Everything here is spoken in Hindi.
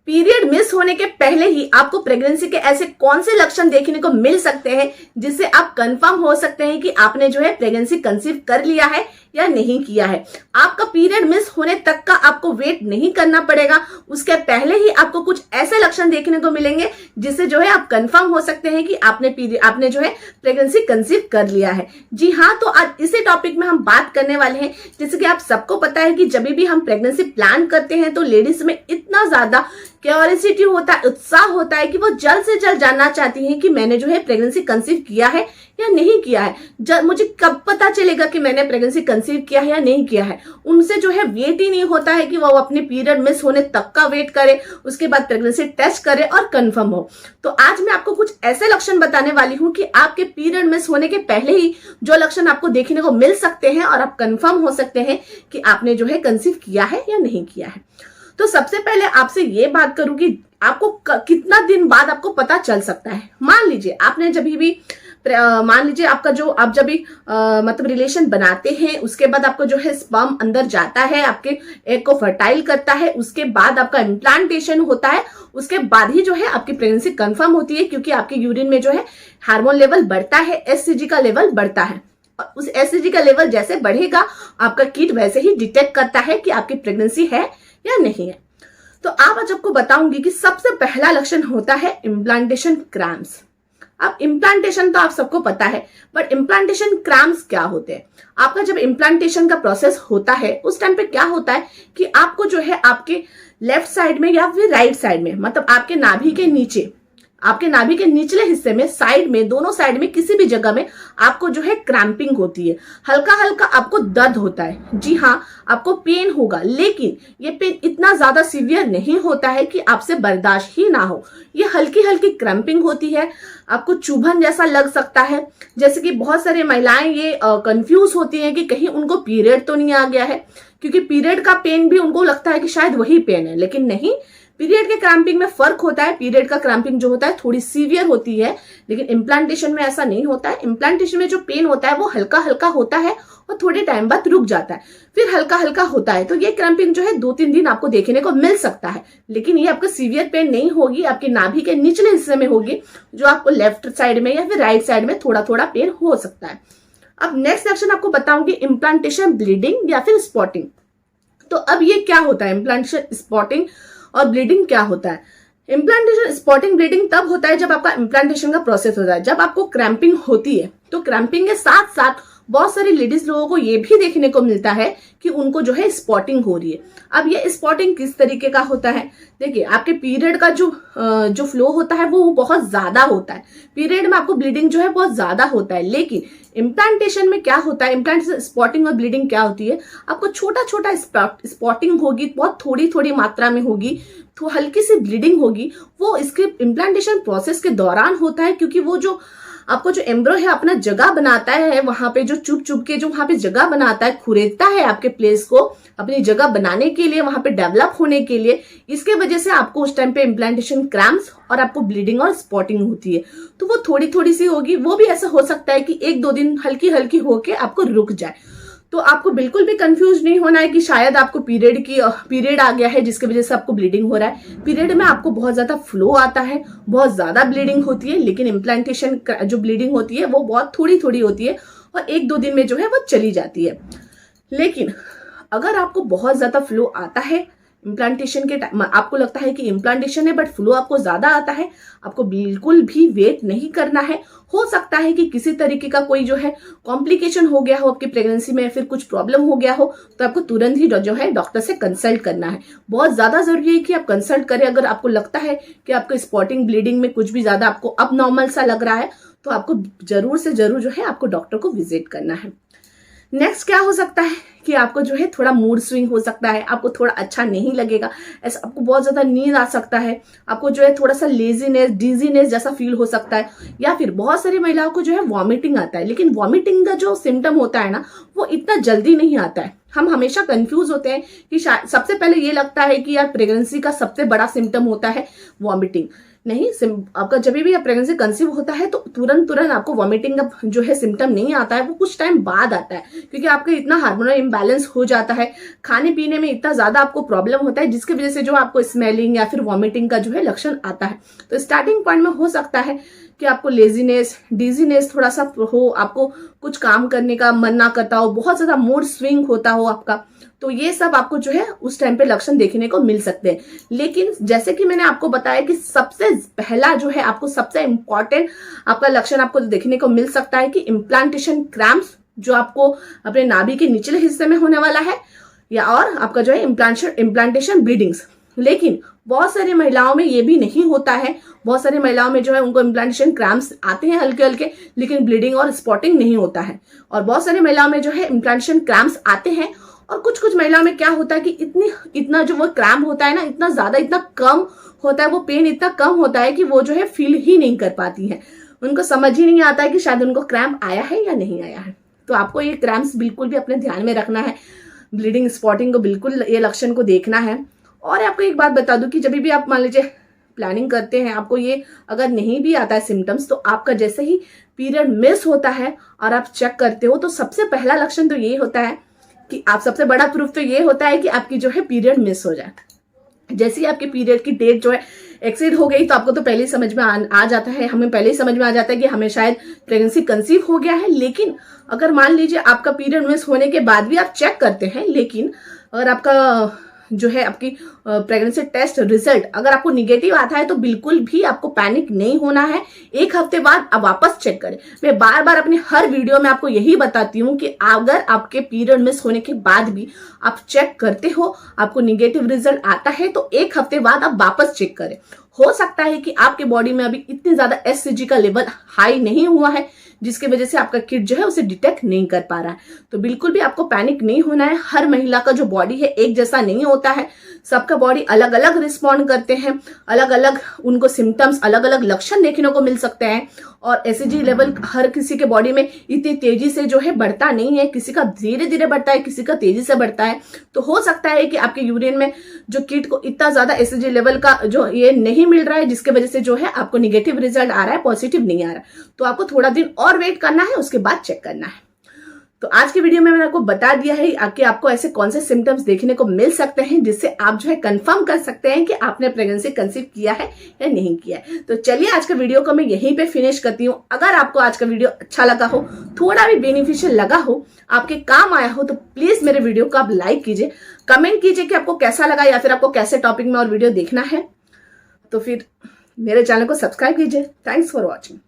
पीरियड मिस होने के पहले ही आपको प्रेगनेंसी के ऐसे कौन से लक्षण देखने को मिल सकते हैं जिससे आप कंफर्म हो सकते हैं कि आपने जो है प्रेगनेंसी कंसीव कर लिया है या नहीं किया है। आपका पीरियड मिस होने तक का आपको वेट नहीं करना पड़ेगा, उसके पहले ही आपको कुछ ऐसे लक्षण देखने को मिलेंगे जिससे जो है आप कंफर्म हो सकते हैं कि आपने जो है प्रेगनेंसी कंसीव कर लिया है। जी हाँ, तो आज इसी टॉपिक में हम बात करने वाले हैं। जैसे कि आप सबको पता है कि जब भी हम प्रेगनेंसी प्लान करते हैं तो लेडीज में इतना ज्यादा क्यूरियोसिटी होता है, उत्साह होता है कि वो जल्द से जल्द जानना चाहती हैं कि मैंने जो है प्रेगनेंसी कंसीव किया है या नहीं किया है, मुझे कब पता चलेगा कि मैंने प्रेगनेंसी कंसीव किया है या नहीं किया है। उनसे जो है वेट ही नहीं होता है कि वो अपने पीरियड मिस होने तक का वेट करे, उसके बाद प्रेगनेंसी टेस्ट करे और कंफर्म हो। तो आज मैं आपको कुछ ऐसे लक्षण बताने वाली हूँ कि आपके पीरियड मिस होने के पहले ही जो लक्षण आपको देखने को मिल सकते हैं और आप कंफर्म हो सकते हैं कि आपने जो है कंसीव किया है या नहीं किया है। तो सबसे पहले आपसे ये बात करूं कि आपको कितना दिन बाद आपको पता चल सकता है। मान लीजिए आपने जब भी मान लीजिए आपका जो आप जब भी मतलब रिलेशन बनाते हैं, उसके बाद आपको जो है स्पर्म अंदर जाता है, आपके एग को फर्टाइल करता है, उसके बाद आपका इम्प्लांटेशन होता है, उसके बाद ही जो है आपकी प्रेगनेंसी कंफर्म होती है, क्योंकि आपके यूरिन में जो है हार्मोन लेवल बढ़ता है, एचसीजी का लेवल बढ़ता है। और उस एचसीजी का लेवल जैसे बढ़ेगा आपका किट वैसे ही डिटेक्ट करता है कि आपकी प्रेगनेंसी है या नहीं है। तो आज आपको बताऊंगी कि सबसे पहला लक्षण होता है इम्प्लांटेशन क्रैम्प्स। अब इम्प्लांटेशन तो आप सबको पता है, बट इम्प्लांटेशन क्रैम्प्स क्या होते हैं। आपका जब इम्प्लांटेशन का प्रोसेस होता है उस टाइम पे क्या होता है कि आपको जो है आपके लेफ्ट साइड में या फिर राइट साइड में, मतलब आपके नाभि के नीचे, आपके नाभि के निचले हिस्से में, साइड में, दोनों साइड में किसी भी जगह में आपको जो है क्रैम्पिंग होती है, हल्का हल्का आपको दर्द होता है। जी हाँ, आपको पेन होगा, लेकिन ये पेन इतना ज्यादा सीवियर नहीं होता है कि आपसे बर्दाश्त ही ना हो। ये हल्की हल्की क्रैम्पिंग होती है, आपको चुभन जैसा लग सकता है। जैसे कि बहुत सारी महिलाएं ये कंफ्यूज होती हैं कि कहीं उनको पीरियड तो नहीं आ गया है, क्योंकि पीरियड का पेन भी उनको लगता है कि शायद वही पेन है, लेकिन नहीं। पीरियड के क्रैम्पिंग में फर्क होता है। पीरियड का क्रैम्पिंग जो होता है थोड़ी सीवियर होती है, लेकिन इम्प्लांटेशन में ऐसा नहीं होता है। इम्प्लांटेशन में जो पेन होता है वो हल्का हल्का होता है और थोड़े टाइम बाद रुक जाता है, फिर हल्का हल्का होता है। तो ये क्रैम्पिंग जो है 2-3 दिन आपको देखने को मिल सकता है, लेकिन ये आपका सीवियर पेन नहीं होगी, आपकी नाभि के निचले हिस्से में होगी, जो आपको लेफ्ट साइड में या फिर राइट साइड में थोड़ा थोड़ा पेन हो सकता है। अब नेक्स्ट सेक्शन आपको बताऊंगी इम्प्लांटेशन ब्लीडिंग या फिर स्पॉटिंग। तो अब ये क्या होता है, इम्प्लांटेशन स्पॉटिंग और ब्लीडिंग क्या होता है। इम्प्लांटेशन स्पॉटिंग ब्लीडिंग तब होता है जब आपका इम्प्लांटेशन का प्रोसेस होता है। जब आपको क्रैम्पिंग होती है तो क्रैम्पिंग के साथ साथ बहुत सारी लेडीज लोगों को ये भी देखने को मिलता है कि उनको जो है स्पॉटिंग हो रही है। अब ये स्पॉटिंग किस तरीके का होता है, देखिए आपके पीरियड का जो फ्लो होता है वो बहुत ज्यादा होता है। पीरियड में आपको ब्लीडिंग जो है बहुत ज्यादा होता है, लेकिन इम्प्लांटेशन में क्या होता है, इम्प्लांटेशन स्पॉटिंग और ब्लीडिंग क्या होती है, आपको छोटा छोटा स्पॉटिंग होगी, बहुत थोड़ी थोड़ी मात्रा में होगी, तो हल्की सी ब्लीडिंग होगी। वो इसके इम्प्लांटेशन प्रोसेस के दौरान होता है, क्योंकि वो जो आपको जो एम्ब्रो है अपना जगह बनाता है, वहां पे जो चुप चुप के जो वहां पे जगह बनाता है, खुरेदता है आपके प्लेस को अपनी जगह बनाने के लिए, वहां पे डेवलप होने के लिए। इसके वजह से आपको उस टाइम पे इम्प्लांटेशन क्रैम्प्स और आपको ब्लीडिंग और स्पॉटिंग होती है। तो वो थोड़ी थोड़ी सी होगी, वो भी ऐसा हो सकता है कि 1-2 दिन हल्की हल्की होके आपको रुक जाए। तो आपको बिल्कुल भी कंफ्यूज नहीं होना है कि शायद आपको पीरियड आ गया है जिसकी वजह से आपको ब्लीडिंग हो रहा है। पीरियड में आपको बहुत ज्यादा फ्लो आता है, बहुत ज्यादा ब्लीडिंग होती है, लेकिन इम्प्लांटेशन जो ब्लीडिंग होती है वो बहुत थोड़ी थोड़ी होती है और 1-2 दिन में जो है वो चली जाती है। लेकिन अगर आपको बहुत ज्यादा फ्लो आता है इम्प्लांटेशन के टाइम, आपको लगता है कि इम्प्लांटेशन है बट फ्लो आपको ज्यादा आता है, आपको बिल्कुल भी वेट नहीं करना है। हो सकता है कि किसी तरीके का कोई जो है कॉम्प्लिकेशन हो गया हो आपकी प्रेगनेंसी में, फिर कुछ प्रॉब्लम हो गया हो, तो आपको तुरंत ही जो है डॉक्टर से कंसल्ट करना है। बहुत ज्यादा जरूरी है कि आप कंसल्ट करें। अगर आपको लगता है कि आपको स्पॉटिंग ब्लीडिंग में कुछ भी ज्यादा आपको अब नॉर्मल सा लग रहा है, तो आपको जरूर से जरूर जो है आपको डॉक्टर को विजिट करना है। नेक्स्ट क्या हो सकता है कि आपको जो है थोड़ा मूड स्विंग हो सकता है, आपको थोड़ा अच्छा नहीं लगेगा, ऐसा आपको बहुत ज्यादा नींद आ सकता है, आपको जो है थोड़ा सा लेजीनेस, डिजीनेस जैसा फील हो सकता है, या फिर बहुत सारी महिलाओं को जो है वॉमिटिंग आता है। लेकिन वॉमिटिंग का जो सिम्टम होता है ना, वो इतना जल्दी नहीं आता है। हम हमेशा कंफ्यूज होते हैं कि सबसे पहले ये लगता है कि यार प्रेगनेंसी का सबसे बड़ा सिम्टम होता है वॉमिटिंग। नहीं, आपका जब भी प्रेगनेंसी कंसीव होता है तो तुरंत आपको वॉमिटिंग का जो है सिम्टम नहीं आता है, वो कुछ टाइम बाद आता है, क्योंकि आपका इतना हार्मोनल इम्बैलेंस हो जाता है, खाने पीने में इतना ज्यादा आपको प्रॉब्लम होता है जिसकी वजह से जो आपको स्मेलिंग या फिर वॉमिटिंग का जो है लक्षण आता है। तो स्टार्टिंग पॉइंट में हो सकता है कि आपको लेजीनेस, डिजीनेस थोड़ा सा हो, आपको कुछ काम करने का मन ना करता हो, बहुत ज्यादा मूड स्विंग होता हो आपका, तो ये सब आपको जो है उस टाइम पे लक्षण देखने को मिल सकते हैं। लेकिन जैसे कि मैंने आपको बताया कि सबसे पहला जो है आपको सबसे इंपॉर्टेंट आपका लक्षण आपको देखने को मिल सकता है कि इम्प्लांटेशन क्रैम्प्स, जो आपको अपने नाभि के निचले हिस्से में होने वाला है, या और आपका जो है इम्प्लांटेशन ब्लीडिंग्स। लेकिन बहुत सारी महिलाओं में ये भी नहीं होता है, बहुत सारी महिलाओं में जो है उनको इम्प्लांटेशन क्रैम्प्स आते हैं हल्के हल्के, लेकिन ब्लीडिंग और स्पॉटिंग नहीं होता है। और बहुत सारी महिलाओं में जो है इम्प्लांटेशन क्रैम्प्स आते हैं, और कुछ कुछ महिलाओं में क्या होता है कि इतना जो वो क्रैम्प होता है ना, इतना ज्यादा, इतना कम होता है, वो पेन इतना कम होता है कि वो जो है फील ही नहीं कर पाती है, उनको समझ ही नहीं आता है कि शायद उनको क्रैम्प आया है या नहीं आया है। तो आपको ये क्रैम्प्स बिल्कुल भी अपने ध्यान में रखना है, ब्लीडिंग स्पॉटिंग को बिल्कुल ये लक्षण को देखना है। और आपको एक बात बता दूं कि जब भी आप मान लीजिए प्लानिंग करते हैं, आपको ये अगर नहीं भी आता है सिम्टम्स, तो आपका जैसे ही पीरियड मिस होता है और आप चेक करते हो, तो सबसे पहला लक्षण तो ये होता है कि आप, सबसे बड़ा प्रूफ तो ये होता है कि आपकी जो है पीरियड मिस हो जाए। जैसे ही आपके पीरियड की डेट जो है एक्सीड हो गई, तो आपको तो पहले ही समझ में आ जाता है, हमें पहले ही समझ में आ जाता है कि हमें शायद प्रेगनेंसी कंसीव हो गया है। लेकिन अगर मान लीजिए आपका पीरियड मिस होने के बाद भी आप चेक करते हैं, लेकिन अगर आपका जो है आपकी प्रेगनेंसी टेस्ट रिजल्ट अगर आपको निगेटिव आता है, तो बिल्कुल भी आपको पैनिक नहीं होना है। एक हफ्ते बाद आप वापस चेक करें। मैं बार बार अपनी हर वीडियो में आपको यही बताती हूँ कि अगर आपके पीरियड मिस होने के बाद भी आप चेक करते हो, आपको निगेटिव रिजल्ट आता है, तो एक हफ्ते बाद आप वापस चेक करें। हो सकता है कि आपके बॉडी में अभी इतनी ज्यादा एससीजी का लेवल हाई नहीं हुआ है, जिसकी वजह से आपका किट जो है उसे डिटेक्ट नहीं कर पा रहा है। तो बिल्कुल भी आपको पैनिक नहीं होना है। हर महिला का जो बॉडी है एक जैसा नहीं होता है, सबका बॉडी अलग अलग रिस्पॉन्ड करते हैं, अलग अलग उनको सिम्टम्स, अलग अलग लक्षण देखने को मिल सकते हैं। और एससीजी लेवल हर किसी के बॉडी में इतनी तेजी से जो है बढ़ता नहीं है, किसी का धीरे धीरे बढ़ता है, किसी का तेजी से बढ़ता है। तो हो सकता है कि आपके यूरिन में जो किट को इतना ज्यादा एससीजी लेवल का जो ये नहीं मिल रहा है, जिसके वजह से जो है आपको निगेटिव रिजल्ट आ रहा है, पॉजिटिव नहीं आ रहा है। तो आपको थोड़ा दिन और वेट करना है, उसके बाद चेक करना है। तो आज की वीडियो में मैंने आपको बता दिया है कि आपको ऐसे कौन से सिम्टम्स देखने को मिल सकते हैं जिससे आप जो है कंफर्म कर सकते हैं कि आपने प्रेगनेंसी कंसीव किया है या नहीं किया है। तो चलिए आज का वीडियो को मैं यहीं पे फिनिश करती हूँ। अगर आपको आज का वीडियो अच्छा लगा हो, थोड़ा भी बेनिफिशियल लगा हो, आपके काम आया हो, तो प्लीज मेरे वीडियो को आप लाइक कीजिए, कमेंट कीजिए कि आपको कैसा लगा या फिर आपको कैसे टॉपिक में और वीडियो देखना है। तो फिर मेरे चैनल को सब्सक्राइब कीजिए। Thanks for watching.